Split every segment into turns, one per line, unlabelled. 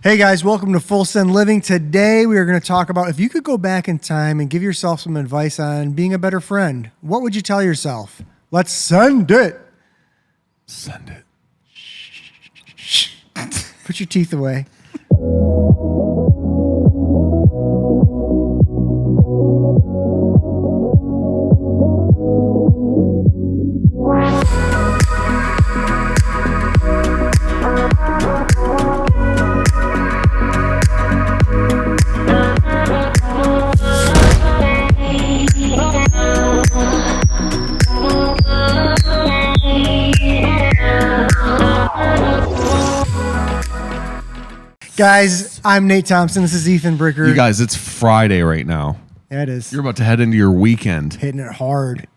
Hey guys, welcome to Full Send Living. Today we are going to talk about if you could go back in time and give yourself some advice on being a better friend, what would you tell yourself? Let's send it.
Send it.
Put your teeth away. Guys, I'm Nate Thompson. This is Ethan Bricker.
You guys, it's Friday right now.
Yeah, it is.
You're about to head into your weekend
Hitting it hard.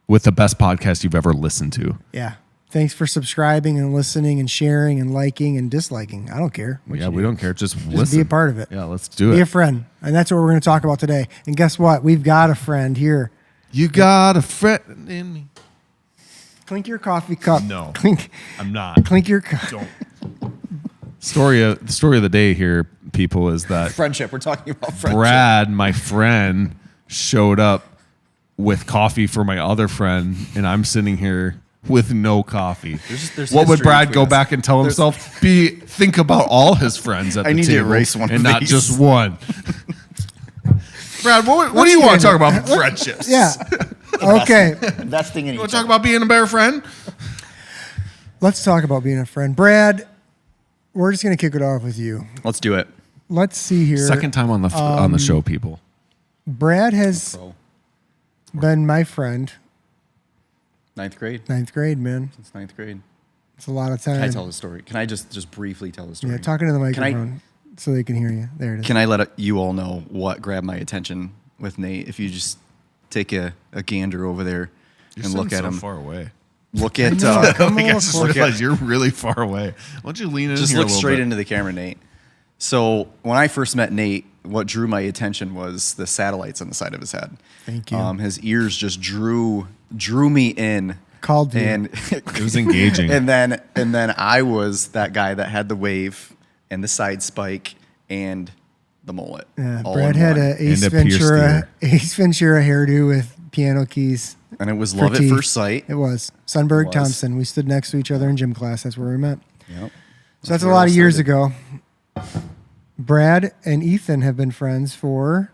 with the best podcast you've ever listened to.
Yeah. Thanks for subscribing and listening and sharing and liking and disliking. I don't care.
We don't care. Just listen.
Be a part of it.
Yeah, let's do
Be
it.
a friend. And that's what we're going to talk about today. And guess what? We've got a friend here.
You got a friend in me.
Clink your coffee cup.
No.
Clink.
I'm not.
Clink your cup.
Don't. The story of the day here, people, is that
Friendship. We're talking about friendship.
Brad, my friend, showed up with coffee for my other friend, and I'm sitting here with no coffee.
There's
What would
history
Brad
between
go
us.
back and tell himself? Think about all his friends at the
I need to
table
erase one
and
of
not
these.
just one. Brad, what do you want to talk about? Friendships.
Yeah. Okay.
Best thing in
You
each
want to talk about being a better friend?
Let's talk about being a friend. Brad, we're just going to kick it off with you.
Let's do it.
Let's see here.
Second time on the show, people.
Brad has
Pro.
been my friend.
Ninth grade.
Ninth grade, man.
It's ninth grade.
It's a lot of time.
Can I tell the story? Can I just briefly tell the story?
Yeah, talking to the
Can I-
microphone so they can hear you. There it is.
Can I let you all know what grabbed my attention with Nate? If you just take a gander over there and look at him.
far away.
Look at
Come
I
on,
just
close.
realized you're really far away. Why don't you lean in
just
here
look
a little
straight
bit?
into the camera, Nate. So when I first met Nate, what drew my attention was the satellites on the side of his head.
Thank you.
His ears just drew me in.
Called you.
And
It was engaging.
and then I was that guy that had the wave and the side spike and the mullet.
Yeah,
all
Brad
in
had
one.
a Ace
And a pierced
Ventura hairdo with piano keys.
And it was
for
love at
teeth.
first sight.
It was. Sundberg,
It was.
Thompson. We stood next to each other in gym class. That's where we met.
Yep.
So that's a
where it
lot
all
of years
started.
ago. Brad and Ethan have been friends for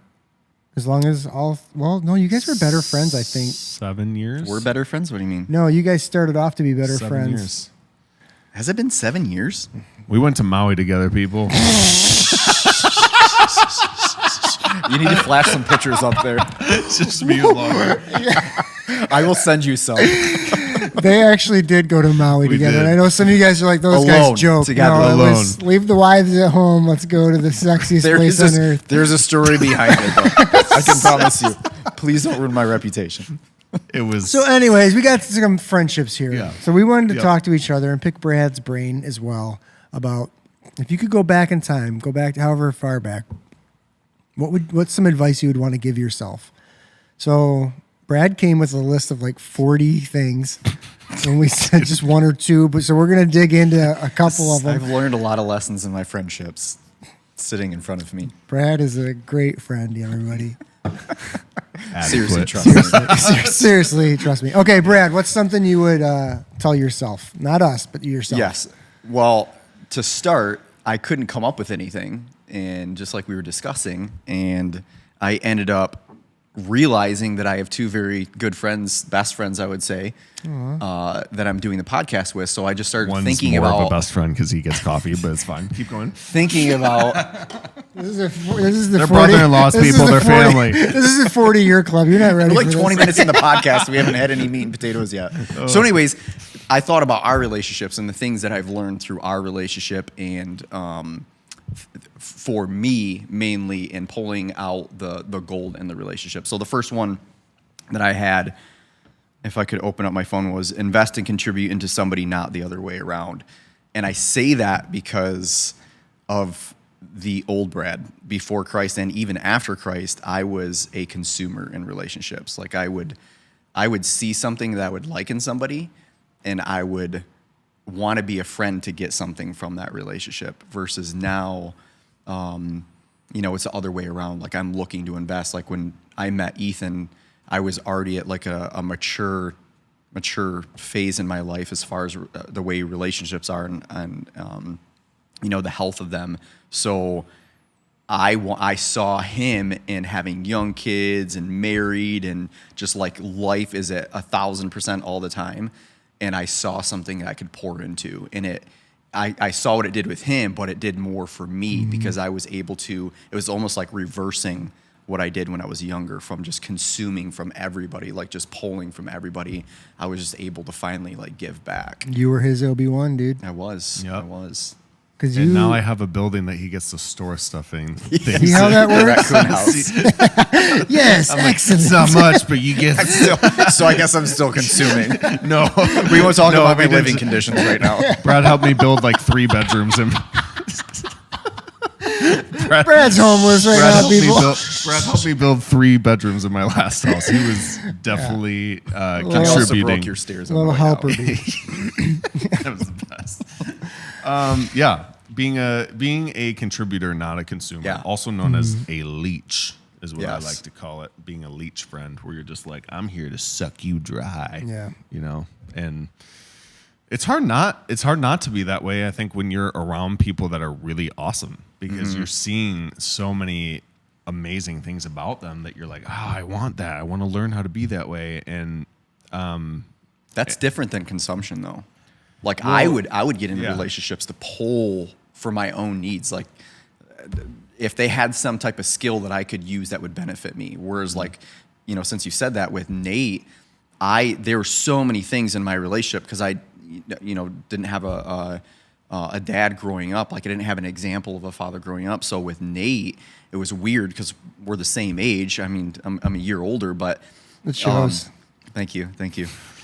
as long as no, you guys were better friends, I think.
7 years?
We're better friends? What do you mean?
No, you guys started off to be better
7
friends.
years.
Has it been 7 years?
We went to Maui together, people.
You need to flash some pictures up there.
It's just me alone.
I will send you some.
They actually did go to Maui
We
together.
did.
And I know some of you guys are like, those
Alone,
guys joke.
together.
No, it was,
Alone.
leave the wives at home. Let's go to the sexiest place on earth.
There's a story behind it, though. I can promise you. Please don't ruin my reputation.
It was.
So, anyways, we got some friendships here.
Yeah.
So we wanted to
Yep.
talk to each other and pick Brad's brain as well about if you could go back in time, go back to however far back. What's some advice you would want to give yourself? So Brad came with a list of like 40 things, and we said just one or two. But so we're gonna dig into a couple of them.
I've learned a lot of lessons in my friendships sitting in front of me.
Brad is a great friend, everybody.
Seriously,
adequate.
trust me.
Seriously, trust me. Okay, Brad, what's something you would tell yourself? Not us, but yourself.
Yes. Well, to start, I couldn't come up with anything, and just like we were discussing, and I ended up realizing that I have two very good friends, best friends, I would say, that I'm doing the podcast with. So I just started
One's
thinking
more
about
of a best friend because he gets coffee, but it's fine. Keep going.
thinking about
This is the
They're
40
brother-in-laws,
this is
people,
the
they're
40
family.
This is a 40-year club. You're not ready
we're like
for
20
this.
minutes in the podcast. We haven't had any meat and potatoes yet. So, anyways, I thought about our relationships and the things that I've learned through our relationship, and for me, mainly in pulling out the gold in the relationship. So the first one that I had, if I could open up my phone, was invest and contribute into somebody, not the other way around. And I say that because of the old Brad before Christ and even after Christ. I was a consumer in relationships. Like I would see something that I would like in somebody, and I would want to be a friend to get something from that relationship, versus now it's the other way around. Like I'm looking to invest. Like when I met Ethan, I was already at like a mature phase in my life as far as the way relationships are and the health of them. So I saw him in having young kids and married and just like life is at 1,000% all the time. And I saw something that I could pour into, and I saw what it did with him, but it did more for me because I was able to, it was almost like reversing what I did when I was younger from just consuming from everybody, like just pulling from everybody. I was just able to finally like give back.
You were his Obi-Wan, dude.
I was.
Yep.
I was.
And now I have a building that he gets to store stuff in.
See how that works?
Raccoon house.
Yes, excellent.
It's not much, but you get.
So I guess I'm still consuming.
No,
We won't talk about my living conditions right now.
Brad helped me build like 3 bedrooms and.
Brad's homeless right now, people.
Brad helped me build 3 bedrooms in my last house. He was definitely
I also
contributing.
broke your stairs.
A little helper bee.
That was the best. Being a contributor, not a consumer,
Yeah.
also known as a leech, is what
Yes.
I like to call it. Being a leech friend, where you're just like, I'm here to suck you dry.
Yeah.
And it's hard not to be that way. I think when you're around people that are really awesome, because you're seeing so many amazing things about them that you're like, I want that. I want to learn how to be that way. And
That's different than consumption, though. Like I would get into relationships to pull for my own needs. Like if they had some type of skill that I could use that would benefit me. Whereas like, since you said that with Nate, there were so many things in my relationship because I, didn't have a dad growing up. Like I didn't have an example of a father growing up. So with Nate, it was weird because we're the same age. I mean, I'm a year older, but
It shows.
Thank you.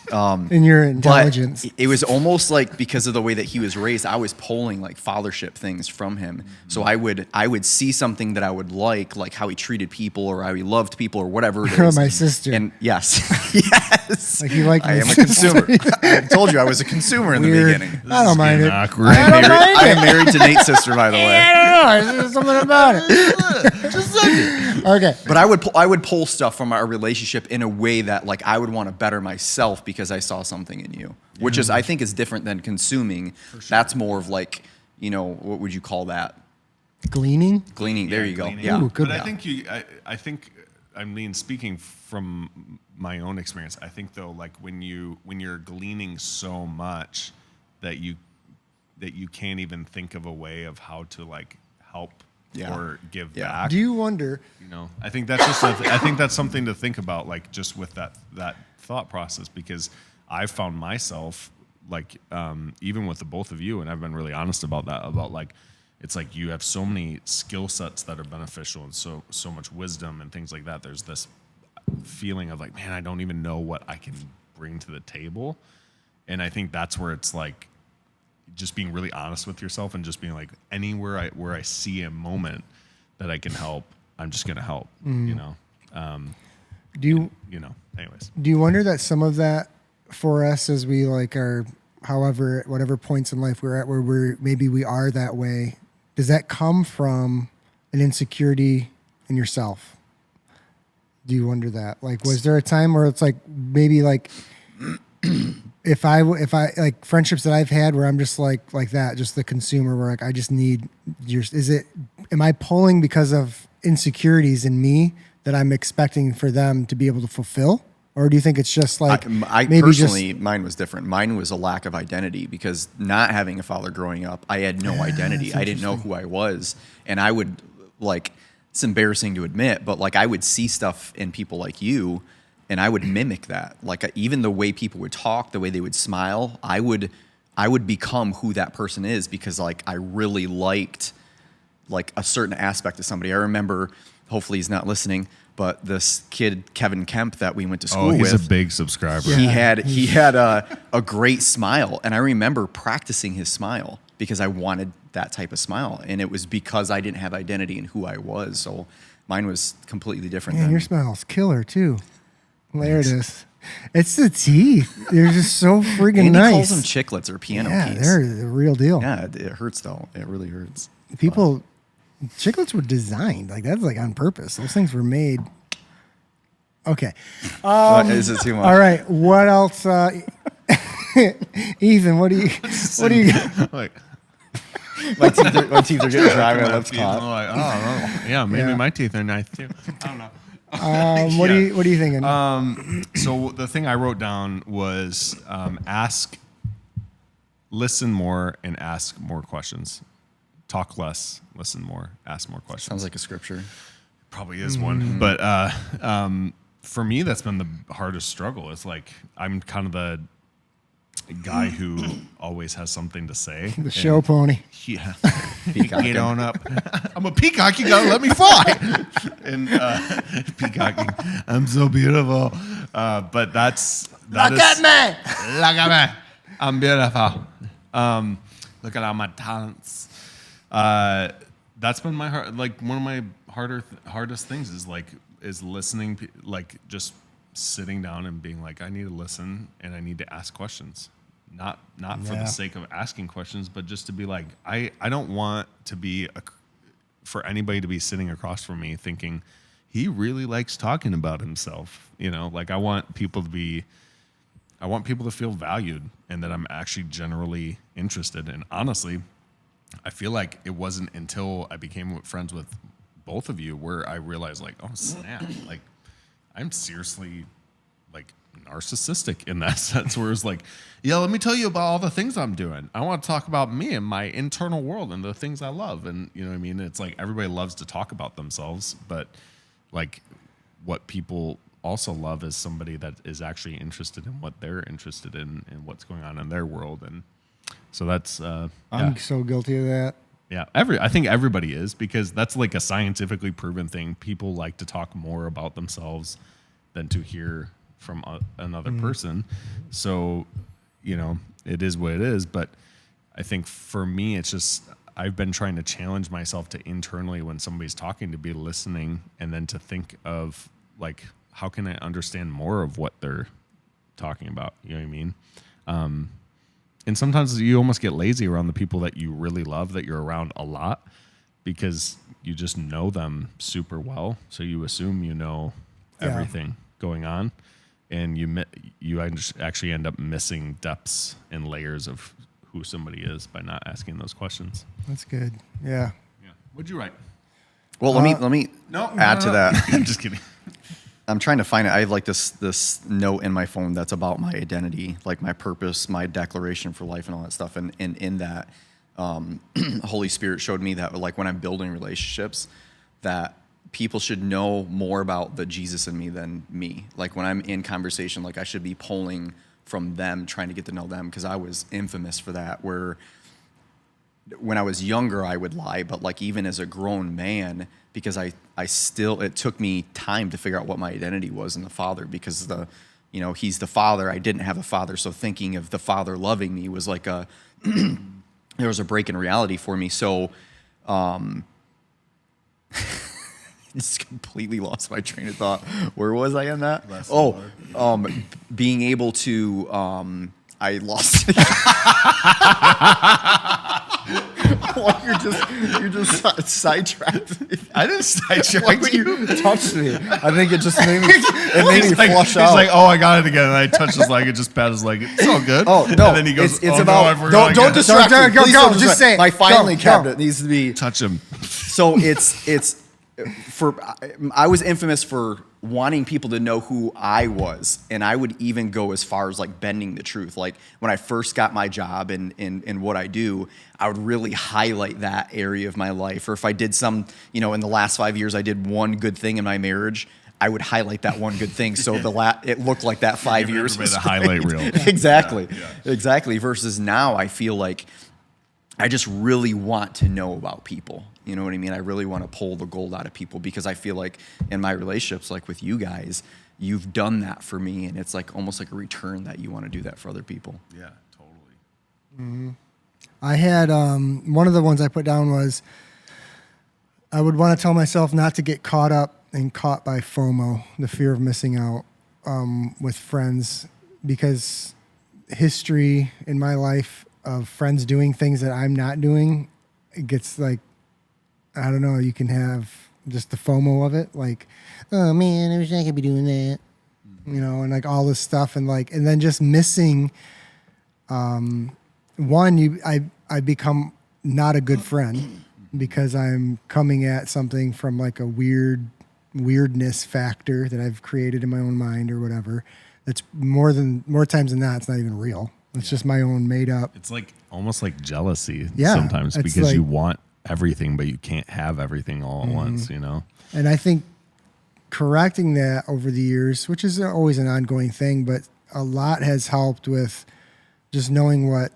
In your intelligence.
But it was almost like because of the way that he was raised, I was pulling like fathership things from him. So I would see something that I would like how he treated people or how he loved people or whatever it
Or
is.
my sister.
And yes, yes.
Like you like
I
my
am a
sister.
consumer. I told you I was a consumer in
Weird.
the beginning.
I don't mind it.
awkward.
I don't mind
I
it.
am married to Nate's sister, by the way.
I don't know. There's something about it. Okay.
But I would pull stuff from our relationship in a way that like I would want to better myself because I saw something in you, which is I think is different than consuming. Sure. That's more of like what would you call that?
Gleaning.
Gleaning. There you go.
Gleaning.
Yeah.
Ooh, good.
But I think speaking from my own experience, I think though, like when you're gleaning so much that you can't even think of a way of how to like help or give back.
Do you wonder?
I think that's just I think that's something to think about, like just with that thought process, because I've found myself like even with the both of you, and I've been really honest about that, about like it's like you have so many skill sets that are beneficial and so much wisdom and things like that. There's this feeling of like, man, I don't even know what I can bring to the table. And I think that's where it's like just being really honest with yourself and just being like, anywhere where I see a moment that I can help, I'm just gonna help. Anyways.
Do you wonder that some of that for us as we like are, however, whatever points in life we're at where we are that way, does that come from an insecurity in yourself? Do you wonder that? Like, was there a time where it's like maybe like if I like friendships that I've had where I'm just like that, just the consumer, where like I just need am I pulling because of insecurities in me that I'm expecting for them to be able to fulfill? Or do you think it's just like
mine was different. Mine was a lack of identity because not having a father growing up, I had no identity. I didn't know who I was, and I would like. It's embarrassing to admit, but like I would see stuff in people like you, and I would mimic that. Like even the way people would talk, the way they would smile, I would become who that person is because like I really liked like a certain aspect of somebody. I remember. Hopefully he's not listening, but this kid Kevin Kemp that we went to school with.
He's a big subscriber.
He had a great smile, and I remember practicing his smile because I wanted that type of smile, and it was because I didn't have identity in who I was. So mine was completely different.
Man, your smile's killer too. There it is. It's the teeth. They're just so friggin' nice.
He calls them chiclets or piano keys.
They're the real deal.
Yeah, it hurts though. It really hurts.
People Chiclets were designed like that's like on purpose. Those things were made. Okay.
Is it too much?
All right. What else? Ethan, what do you got?
Like,
My teeth are getting dry. My lips
teeth, and I'm
caught.
like, oh, yeah, maybe
Yeah.
my teeth are nice too. I don't know.
What are you thinking?
So the thing I wrote down was listen more and ask more questions. Talk less, listen more, ask more questions.
Sounds like a scripture.
Probably is one, but for me, that's been the hardest struggle. It's like I'm kind of the guy who always has something to say.
The show pony.
Yeah,
Peacocking.
get on up. I'm a peacock. You gotta let me fly. And peacocking. I'm so beautiful. But that is.
Look at me.
Look at me. I'm beautiful. Look at all my talents. That's been my one of my hardest things is listening, like just sitting down and being like, I need to listen and I need to ask questions. Not for the sake of asking questions, but just to be like, I don't want to be for anybody to be sitting across from me thinking he really likes talking about himself. Like I want people to feel valued and that I'm actually generally interested. And honestly, I feel like it wasn't until I became friends with both of you where I realized like, oh snap, like I'm seriously like narcissistic in that sense where it's like, yeah, let me tell you about all the things I'm doing. I want to talk about me and my internal world and the things I love. And you know what I mean? It's like everybody loves to talk about themselves, but like what people also love is somebody that is actually interested in what they're interested in and what's going on in their world. And so that's
I'm so guilty of that.
yeah, I think everybody is, because that's like a scientifically proven thing. People like to talk more about themselves than to hear from another person. So, it is what it is. But I think for me, it's just I've been trying to challenge myself to internally, when somebody's talking, to be listening and then to think of like, how can I understand more of what they're talking about? You know what I mean? And sometimes you almost get lazy around the people that you really love, that you're around a lot, because you just know them super well. So you assume you know everything going on, and you actually end up missing depths and layers of who somebody is by not asking those questions.
That's good. Yeah.
Yeah. What'd you write?
Well, let me add to that.
I'm just kidding.
I'm trying to find it. I have like this note in my phone that's about my identity, like my purpose, my declaration for life, and all that stuff. And in that, Holy Spirit showed me that like when I'm building relationships, that people should know more about the Jesus in me than me. Like when I'm in conversation, like I should be pulling from them, trying to get to know them, because I was infamous for that. Where when I was younger, I would lie, but like even as a grown man, because I still, it took me time to figure out what my identity was in the Father, because He's the Father. I didn't have a father, so thinking of the Father loving me was like there was a break in reality for me. So, just completely lost my train of thought. Where was I in that? Being able to, I lost it. Well, you're just sidetracked.
I didn't sidetrack
Like
you.
you touched me. I think it just made me flush out.
He's like, oh, I got it again. And I touched his leg. It just pat his leg. It's all good.
Oh, no.
And then he goes,
it's
oh,
about,
no, I forgot
don't
again.
distract me.
Go,
Please
go,
don't
just
distract.
say it.
My filing
Go.
cabinet needs to be.
Touch him.
So it's I was infamous for wanting people to know who I was, and I would even go as far as like bending the truth. Like when I first got my job and what I do, I would really highlight that area of my life. Or if I did some, in the last 5 years, I did one good thing in my marriage, I would highlight that one good thing. So it looked like that 5 years
Everybody
was
the highlight reel.
Exactly.
Yeah.
Exactly. Versus now I feel like I just really want to know about people. You know what I mean? I really want to pull the gold out of people, because I feel like in my relationships, like with you guys, you've done that for me, and it's like almost like a return that you want to do that for other people.
Yeah, totally.
Mm-hmm. I had one of the ones I put down was I would want to tell myself not to get caught up and caught by FOMO, the fear of missing out with friends, because history in my life of friends doing things that I'm not doing, it gets like, I don't know, you can have just the FOMO of it, like, oh man, I wish I could be doing that, you know, and like all this stuff, and like, and then just missing. I become not a good friend because I'm coming at something from like a weirdness factor that I've created in my own mind or whatever. That's more times than not, it's not even real. It's just my own made up.
It's like almost like jealousy
Yeah,
sometimes
it's
because
like-
you want everything, but you can't have everything all at once, you know?
And I think correcting that over the years, which is always an ongoing thing, but a lot has helped with just knowing what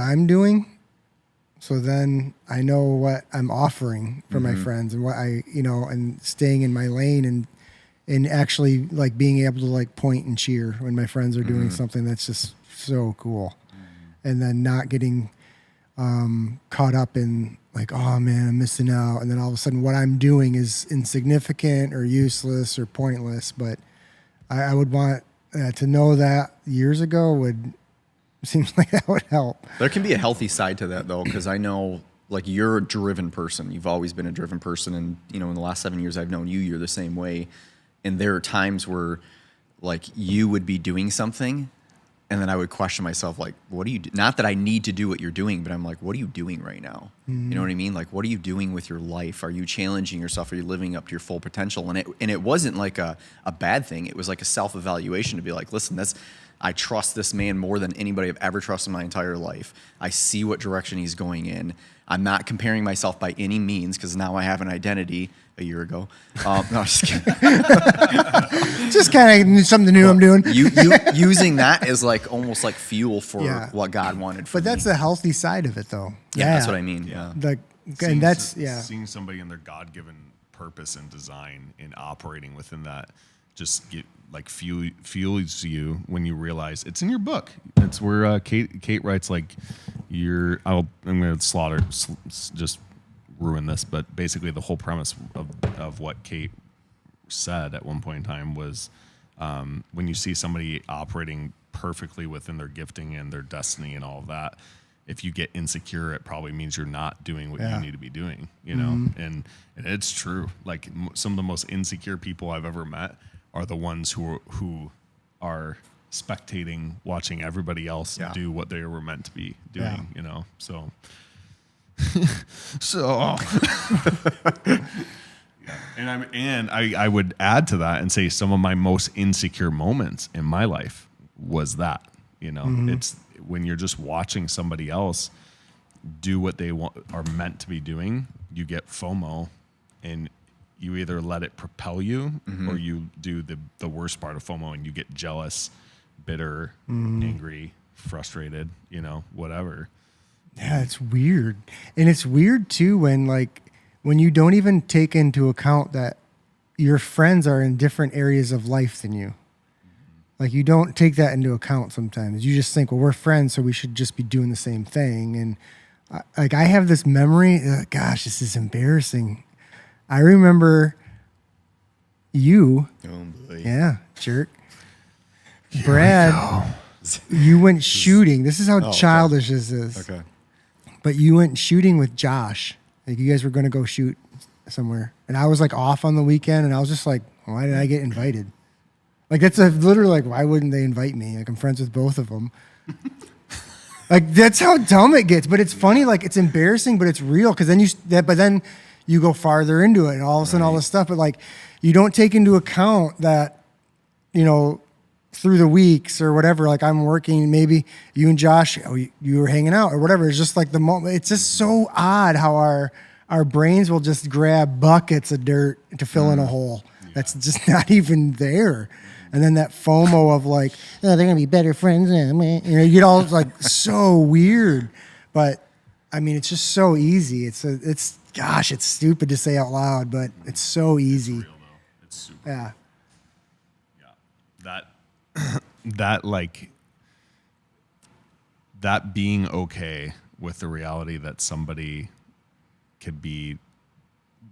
I'm doing. So then I know what I'm offering for my friends and what and staying in my lane and actually like being able to like point and cheer when my friends are doing something that's just so cool. And then not getting caught up in like, oh man, I'm missing out. And then all of a sudden what I'm doing is insignificant or useless or pointless. But I would want to know that years ago seems like that would help.
There can be a healthy side to that, though, because I know, like, you're a driven person. You've always been a driven person, and in the last 7 years I've known you, you're the same way. And there are times where, like, you would be doing something, and then I would question myself, like, what do you do? Not that I need to do what you're doing, but I'm like, what are you doing right now? You know what I mean? Like, what are you doing with your life? Are you challenging yourself? Are you living up to your full potential? And it wasn't like a bad thing. It was like a self-evaluation to be like, listen, I trust this man more than anybody I've ever trusted in my entire life. I see what direction he's going in. I'm not comparing myself by any means because now I have an identity a year ago. No, I'm just kidding.
Just kind of something new I'm doing.
You using that as like almost like fuel for what God wanted for
But that's
me.
the healthy side of it, though.
Yeah, that's what I mean. Yeah.
Seeing somebody in their God-given purpose and design and operating within that just fuels you when you realize it's in your book. It's where Kate writes like I'm going to just ruin this, but basically the whole premise of what Kate said at one point in time was when you see somebody operating perfectly within their gifting and their destiny and all of that, if you get insecure, it probably means you're not doing what you need to be doing, you know? And it's true. Like some of the most insecure people I've ever met are the ones who are spectating, watching everybody else do what they were meant to be doing, you know? So, and I would add to that and say some of my most insecure moments in my life was that, you know, it's when you're just watching somebody else do what they are meant to be doing, you get FOMO and you either let it propel you or you do the worst part of FOMO and you get jealous, bitter, angry, frustrated, you know, whatever.
Yeah, it's weird. And it's weird too when you don't even take into account that your friends are in different areas of life than you. Like you don't take that into account sometimes. You just think, well, we're friends, so we should just be doing the same thing. And I have this memory, gosh, this is embarrassing. I remember you.
Oh boy.
Yeah, jerk. Brad, you went shooting. This is how childish this is.
Okay.
But you went shooting with Josh. Like you guys were going to go shoot somewhere. And I was like off on the weekend and I was just like, why did I get invited? Like that's literally like, why wouldn't they invite me? Like I'm friends with both of them. Like that's how dumb it gets. But it's funny, like it's embarrassing, but it's real. Because then you go farther into it and all of a sudden all this stuff. But like you don't take into account that, you know, through the weeks or whatever, like I'm working, maybe you and Josh, you were hanging out or whatever. It's just like the moment. It's just so odd how our brains will just grab buckets of dirt to fill in a hole that's just not even there. And then that FOMO of like, oh, they're gonna be better friends. You know, you get all like so weird. But I mean, it's just so easy. It's gosh, it's stupid to say out loud, but it's so easy.
It's real though. It's super.
Yeah.
That being okay with the reality that somebody could be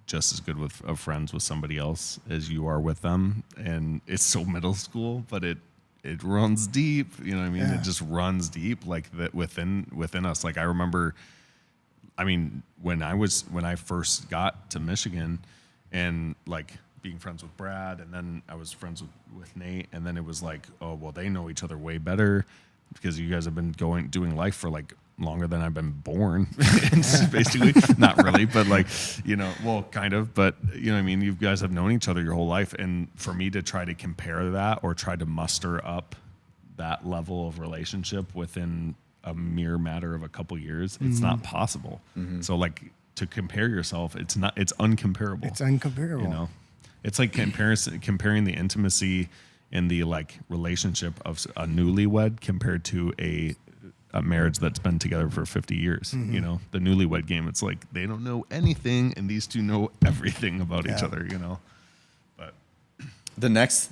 just as good of friends with somebody else as you are with them, and it's so middle school, but it runs deep. You know what I mean?
Yeah.
It just runs deep, like that within us. Like I remember, I mean, when I first got to Michigan, and like being friends with Brad, and then I was friends with Nate, and then it was like, oh well, they know each other way better because you guys have been doing life for like longer than I've been born. It's basically not really, but like, well, kind of, but you know what I mean? You guys have known each other your whole life. And for me to try to compare that or try to muster up that level of relationship within a mere matter of a couple years, it's not possible. So like to compare yourself, it's uncomparable.
It's uncomparable.
It's like comparing the intimacy and the like relationship of a newlywed compared to a marriage that's been together for 50 years. The newlywed game, it's like they don't know anything and these two know everything about each other, But
The next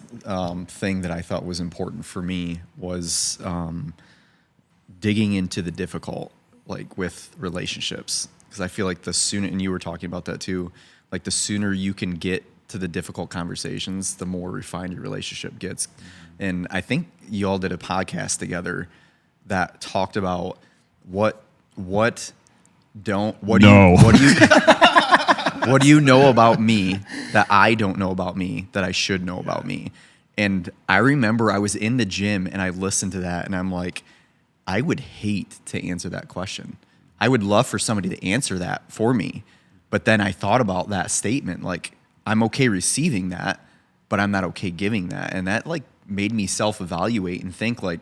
thing that I thought was important for me was digging into the difficult, like with relationships. Because I feel like the sooner, and you were talking about that too, like the sooner you can get to the difficult conversations, the more refined your relationship gets. And I think you all did a podcast together that talked about what do you know about me that I don't know about me that I should know about me? And I remember I was in the gym and I listened to that and I'm like, I would hate to answer that question. I would love for somebody to answer that for me. But then I thought about that statement, like I'm okay receiving that, but I'm not okay giving that. And that like made me self-evaluate and think like,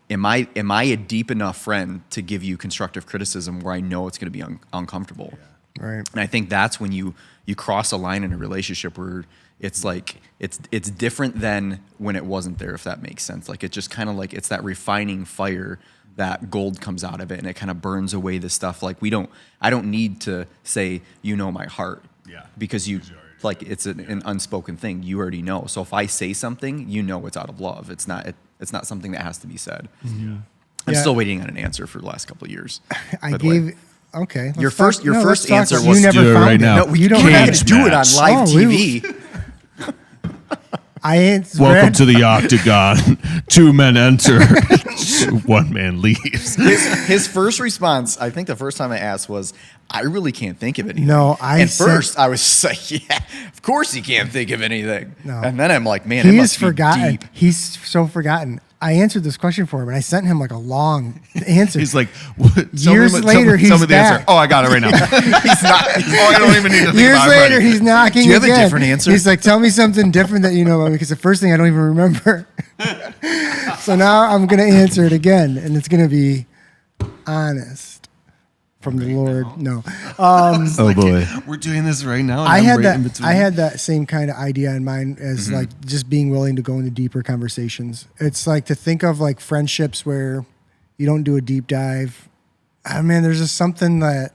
am I a deep enough friend to give you constructive criticism where I know it's going to be uncomfortable?
Yeah. Right.
And I think that's when you cross a line in a relationship where it's like it's different than when it wasn't there, if that makes sense. Like it's just kind of like it's that refining fire that gold comes out of it and it kind of burns away the stuff. Like I don't need to say, my heart.
Yeah.
Because like it's an unspoken thing. You already know. So if I say something, it's out of love. It's not something that has to be said.
Mm-hmm.
I'm still waiting on an answer for the last couple of years.
Okay.
Your first answer was
you never
do it
found
right
it.
now.
No, you don't have to do it on live TV.
I answered.
Welcome to the Octagon. 2 men enter. 1 man leaves.
His first response, I think the first time I asked was, I really can't think of anything.
No, first
I was like, yeah, of course he can't think of anything.
No.
And then I'm like, man, it must be
forgotten.
deep.
He's so forgotten. I answered this question for him, and I sent him like a long answer.
He's like,
years later, he's
tell me the
back.
answer. Oh, I got it right now. I don't even need to think
Years
about it.
later, he's knocking.
Do you have
again.
a different answer?
He's like, tell me something different that you know about me, because the first thing I don't even remember. So now I'm gonna answer it again, and it's gonna be honest from the Lord. No.
Oh boy,
we're doing this right now. And
I
I'm
had
right
that.
in between.
I had that same kind of idea in mind as like just being willing to go into deeper conversations. It's like to think of like friendships where you don't do a deep dive. I mean, there's just something that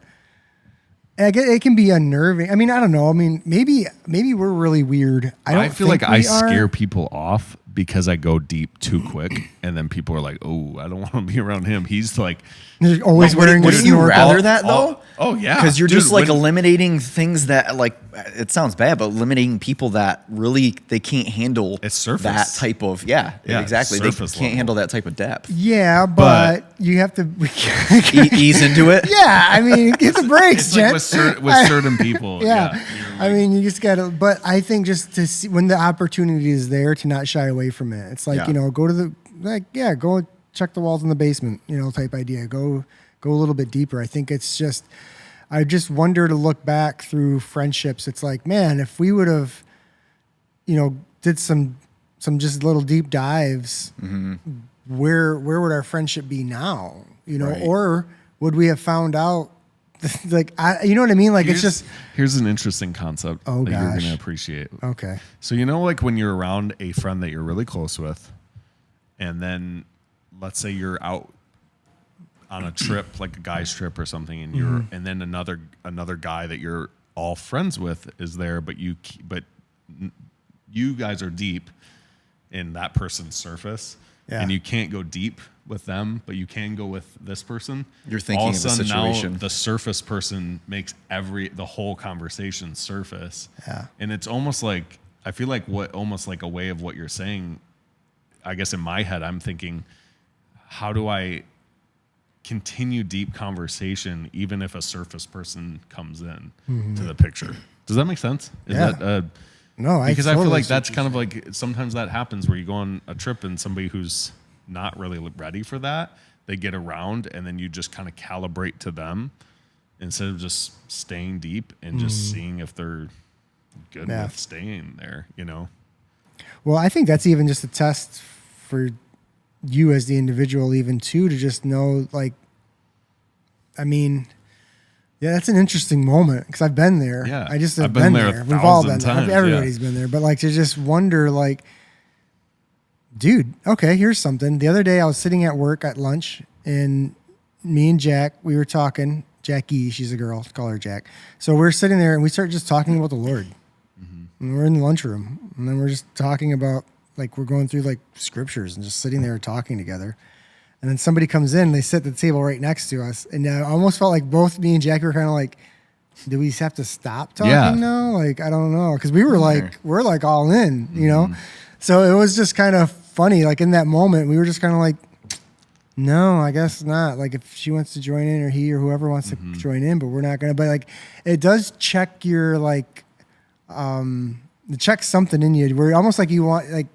it can be unnerving. I mean, I don't know. I mean, maybe we're really weird.
I feel like I scare people off because I go deep too quick, and then people are like, "Oh, I don't want to be around him." He's like,
You're always wearing a
wouldn't you
snorkel.
rather that though?
Oh yeah,
Because you're
Dude,
just like
when-
eliminating things that like it sounds bad, but eliminating people that really they can't handle
It's surface.
that type of
Yeah,
exactly. They
surface
can't
level.
handle that type of depth.
Yeah, but you have to
Ease into it.
Yeah, I mean, get the breaks,
It's like
Jen.
with certain people.
Yeah.
you're
I mean, you just gotta. But I think just to see when the opportunity is there, to not shy away from it. It's like
Yeah.
go to the go check the walls in the basement, type idea. Go a little bit deeper. I think it's just. I just wonder to look back through friendships. It's like, man, if we would have, did some just little deep dives, where would our friendship be now?
Right.
Or would we have found out? Like, you know what I mean? Like, it's just
here's an interesting concept
Oh,
that you're
gosh.
gonna appreciate.
okay.
So like when you're around a friend that you're really close with, and then let's say you're out on a trip, like a guy's trip or something, and and then another guy that you're all friends with is there, but you guys are deep in that person's surface,
Yeah.
and you can't go deep with them, but you can go with this person.
You're thinking
all
of
of
a
a sudden
situation.
now the surface person makes the whole conversation surface.
Yeah.
And it's almost like, I feel like almost like a way of what you're saying. I guess in my head, I'm thinking, how do I continue deep conversation, even if a surface person comes in to the picture. Does that make sense? Is
Yeah.
that,
No,
because I feel
totally
like
see what
that's
you're
kind of
saying.
like sometimes that happens where you go on a trip and somebody who's not really ready for that, they get around and then you just kind of calibrate to them instead of just staying deep and just seeing if they're good
Yeah.
with staying there, you know?
Well, I think that's even just a test for you as the individual, even too, to just know, like, I mean, yeah, that's an interesting moment because I've been there.
Yeah,
I just
I've
have
been
been
there
there. We've all been
1,000
there.
times, yeah.
Everybody's been there. But like to just wonder, like, dude, okay, here's something. The other day I was sitting at work at lunch and me and Jack, we were talking. Jackie, she's a girl, call her Jack. So we're sitting there and we start just talking about the Lord. And we're in the lunchroom and then we're just talking about, like, we're going through like scriptures and just sitting there talking together. And then somebody comes in, they sit at the table right next to us. And I almost felt like both me and Jackie were kind of like, do we have to stop talking
Yeah.
now? Like, I don't know. Cause we were like, we're like all in, you know? So it was just kind of funny. Like in that moment, we were just kind of like, no, I guess not. Like if she wants to join in or he or whoever wants to join in, but we're not going to, but like, it does check your, like, it checks something in you where almost like you want, like,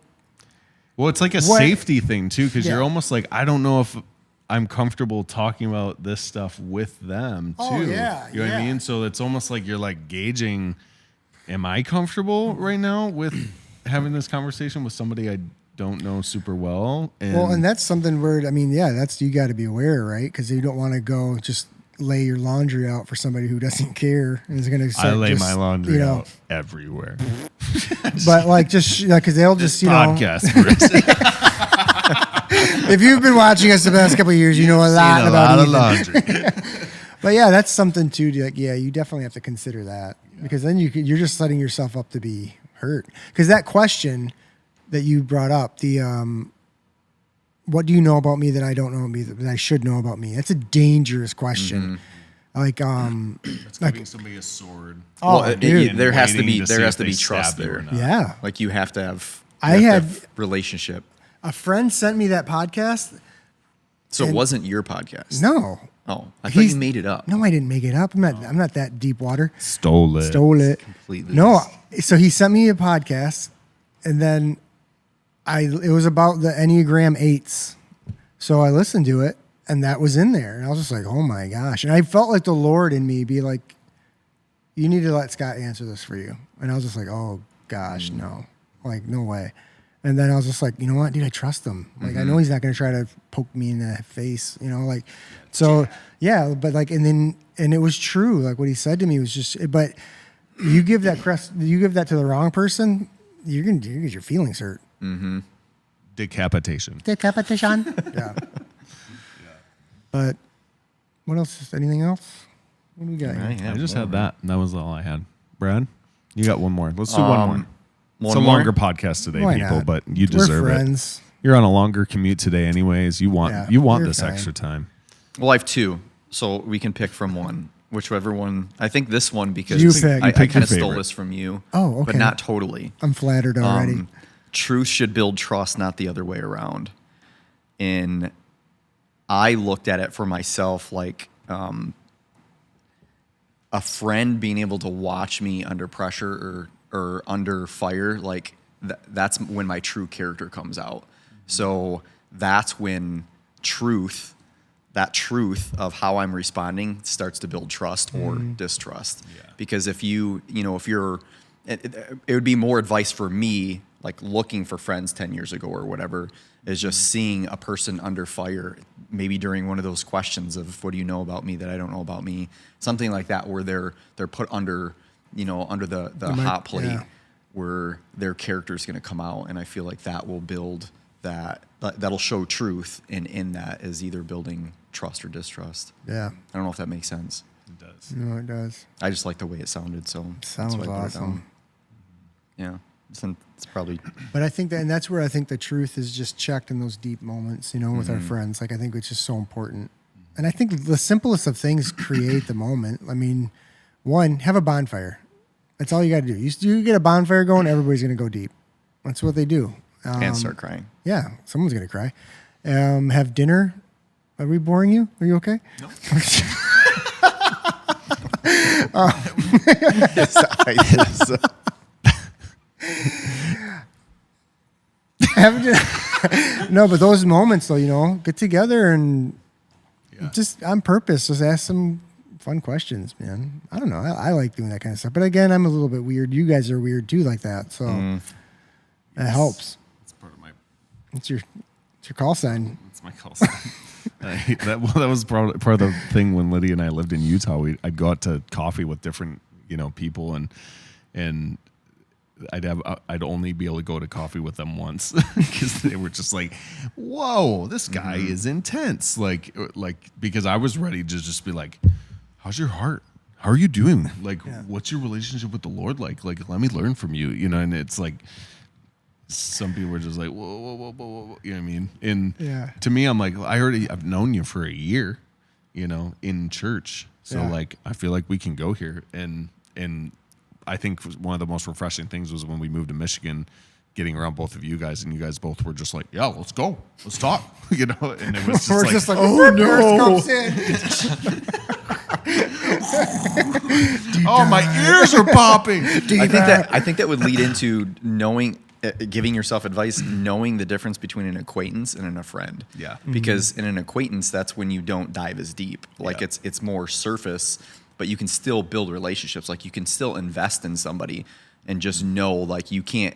Well, it's like a
What-
safety thing too, because
Yeah.
you're almost like, I don't know if I'm comfortable talking about this stuff with them too.
Oh, yeah,
You know what I
yeah.
mean? So it's almost like you're like gauging, am I comfortable right now with having this conversation with somebody I don't know super well?
and that's something where, I mean, yeah, that's, you got to be aware, right? Because you don't want to go just lay your laundry out for somebody who doesn't care and is going to
I lay
just,
my laundry
you know,
out everywhere.
but like just, because they'll just, you know,
Podcast. Bruce.
if you've been watching us the past couple of years, you know a lot
Seen a
about
lot of
Ethan.
laundry.
But yeah, that's something too. Like, yeah, you definitely have to consider that because then you're just setting yourself up to be hurt. Because that question that you brought up, the what do you know about me that I don't know about me that I should know about me? That's a dangerous question. Like,
It's giving somebody a sword.
Oh,
Well,
dude.
there has to
waiting
be
see
there has
if
to
they
be trust
stab you or
there.
not.
yeah,
Like you have to have.
I
you have
had-
to have relationship.
a friend sent me that podcast.
So it wasn't your podcast.
No,
Oh, I thought
He's-
you made it up.
no, I didn't make it up. I'm not that deep water.
Stole it.
Stole it.
Completely.
No, so he sent me a podcast, and then it was about the Enneagram 8s. So I listened to it, and that was in there, and I was just like, oh my gosh! And I felt like the Lord in me be like, you need to let Scott answer this for you. And I was just like, oh gosh, no, like no way. And then I was just like, you know what, dude, I trust him. Like I know he's not going to try to poke me in the face, you know, like so yeah. But like, and it was true. Like what he said to me was just, but you give that to the wrong person, you're gonna get your feelings hurt.
Decapitation.
Decapitation. Yeah. But what else? Anything else? What do we got? Here?
Yeah,
I just
whatever.
had that, and that was all I had. Brad, you got one more. Let's do one more. It's a
One more?
longer podcast today,
Why
people,
not?
but you
We're
deserve it.
friends.
You're on a longer commute today, anyways. You want
Yeah,
you want
you're
this
fine.
extra time.
Well, I have two, so we can pick from one. Whichever one. I think this one because
You pick.
I
You
pick
kind of
your
stole
favorite.
this from you.
Oh,
But
okay.
not totally.
I'm flattered already.
Truth should build trust, not the other way around. And I looked at it for myself like a friend being able to watch me under pressure or under fire. Like that's when my true character comes out. So that's when that truth of how I'm responding starts to build trust or distrust.
Yeah.
Because if it would be more advice for me, like looking for friends 10 years ago or whatever, is just seeing a person under fire, maybe during one of those questions of what do you know about me that I don't know about me, something like that, where they're put under the hot plate,
yeah.
where their character is going to come out, and I feel like that will build that'll show truth, and in that is either building trust or distrust.
Yeah.
I don't know if that makes sense.
It does.
No, it does.
I just like the way it sounded, so
Sounds
that's why I put it
awesome.
down. Yeah, it's probably
But I think and that's where I think the truth is just checked in those deep moments, you know, with our friends. Like I think it's just so important. And I think the simplest of things create the moment. I mean, one, have a bonfire. That's all you got to do. You get a bonfire going, everybody's going to go deep. That's what they do.
and start crying.
Yeah, someone's going to cry. Have dinner. Are we boring you? Are you okay?
No.
No, but those moments though, get together and
Yeah.
just on purpose, just ask some fun questions, man. I don't know. I like doing that kind of stuff. But again, I'm a little bit weird. You guys are weird too, like that. So that helps.
It's part of my.
It's your call sign.
It's my call sign. That was part of the thing when Lydia and I lived in Utah. I'd go out to coffee with different people, and I'd only be able to go to coffee with them once because they were just like, "Whoa, this guy is intense!" Like because I was ready to just be like, "How's your heart? How are you doing? Like, what's your relationship with the Lord like? Like, let me learn from you." And it's like. Some people were just like, whoa. You know what I mean? And to me, I'm like, I've known you for a year, in church. So like, I feel like we can go here. And I think one of the most refreshing things was when we moved to Michigan, getting around both of you guys, and you guys both were just like, yeah, let's go. Let's talk. And it was just
oh no.
Oh, my ears are popping.
I think that would lead into knowing, giving yourself advice, knowing the difference between an acquaintance and a friend.
Yeah.
Because in an acquaintance, that's when you don't dive as deep. Like it's more surface, but you can still build relationships. Like you can still invest in somebody and just know, like you can't.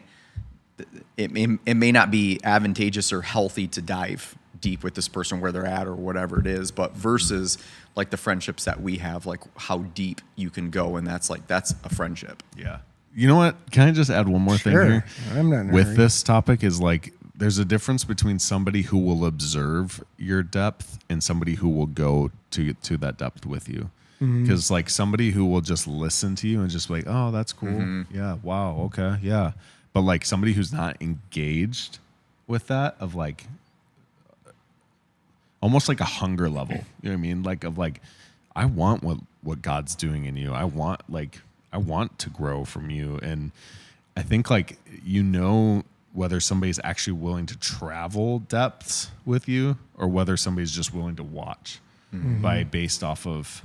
It may not be advantageous or healthy to dive deep with this person where they're at or whatever it is, but versus like the friendships that we have, like how deep you can go, and that's a friendship.
Yeah. You know what? Can I just add one more thing here?
I'm not in a
with
hurry.
this topic is like there's a difference between somebody who will observe your depth and somebody who will go to that depth with you. Because like somebody who will just listen to you and just be like, oh, that's cool. Yeah. Wow. Okay. Yeah. But like somebody who's not engaged with that, of like almost like a hunger level. You know what I mean? Like of like, I want what God's doing in you. I want to grow from you. And I think like, whether somebody's actually willing to travel depths with you or whether somebody's just willing to watch based off of,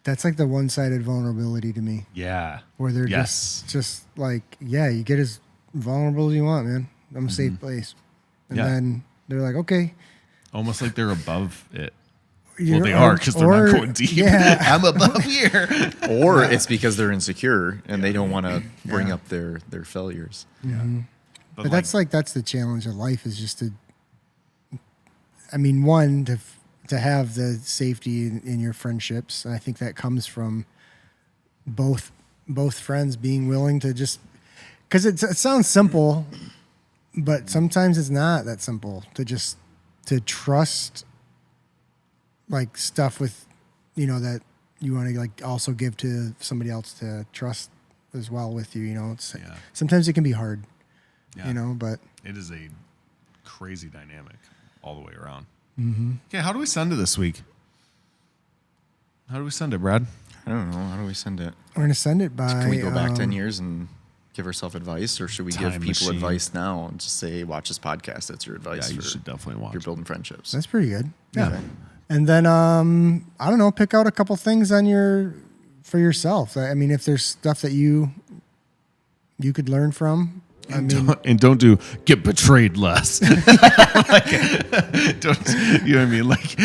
that's like the one-sided vulnerability to me.
Yeah.
Where they're just like, you get as vulnerable as you want, man. I'm a safe place. And then they're like, okay.
Almost like they're above it. Well, they are because they're not going deep.
Yeah.
I'm above here.
Or it's because they're insecure and they don't want to bring up their failures.
Mm-hmm. But that's the challenge of life, is just to have the safety in your friendships. And I think that comes from both friends being willing to just, because it sounds simple, but sometimes it's not that simple to trust like stuff with, that you want to like also give to somebody else to trust as well with you. Sometimes it can be hard, but
it is a crazy dynamic all the way around. Mm-hmm. Okay. How do we send it this week? How do we send it, Brad?
I don't know. How do we send it?
we're going to send it by,
Can we go back 10 years and give ourselves advice, or should we give
Time
people
machine.
advice now and just say, watch this podcast? That's your advice.
Yeah, you
for
should definitely watch
You're
it.
building friendships.
that's pretty good.
Yeah.
Okay.
And then, I don't know, pick out a couple things for yourself. I mean, if there's stuff that you could learn from,
Don't get betrayed less. Don't, you know what I mean? Like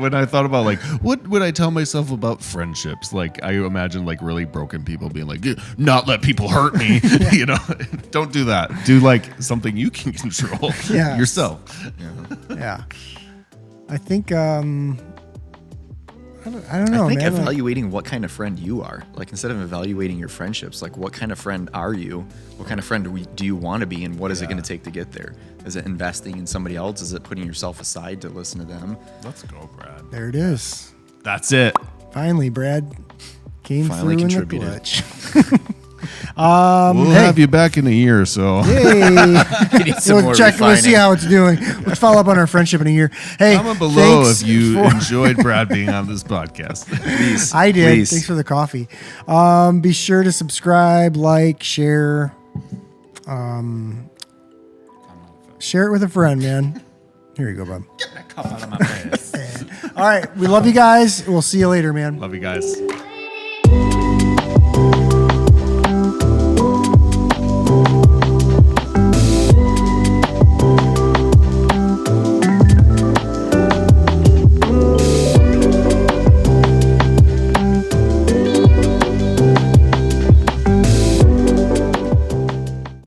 when I thought about like, what would I tell myself about friendships? Like I imagine like really broken people being like, not let people hurt me. Don't do that. Do like something you can control yourself.
yeah. I think, I don't know,
I think
man.
evaluating what kind of friend you are, like instead of evaluating your friendships, like what kind of friend are you? What kind of friend do you want to be, and what is it going to take to get there? Is it investing in somebody else? Is it putting yourself aside to listen to them?
Let's go, Brad.
There it is.
That's it.
Finally, Brad came
Finally
through
contributed.
in the clutch.
We'll have you back in a year or so.
Hey,
You need some more
we'll check. We'll see
refining.
how it's doing. Let's follow up on our friendship in a year. Hey,
Comment below
thanks
if you
for-
enjoyed Brad being on this podcast.
Please,
I did.
please.
Thanks for the coffee. Be sure to subscribe, like, share. Share it with a friend, man. Here you go, bub.
Get that cup out of my face.
All right. We love you guys. We'll see you later, man.
Love you guys.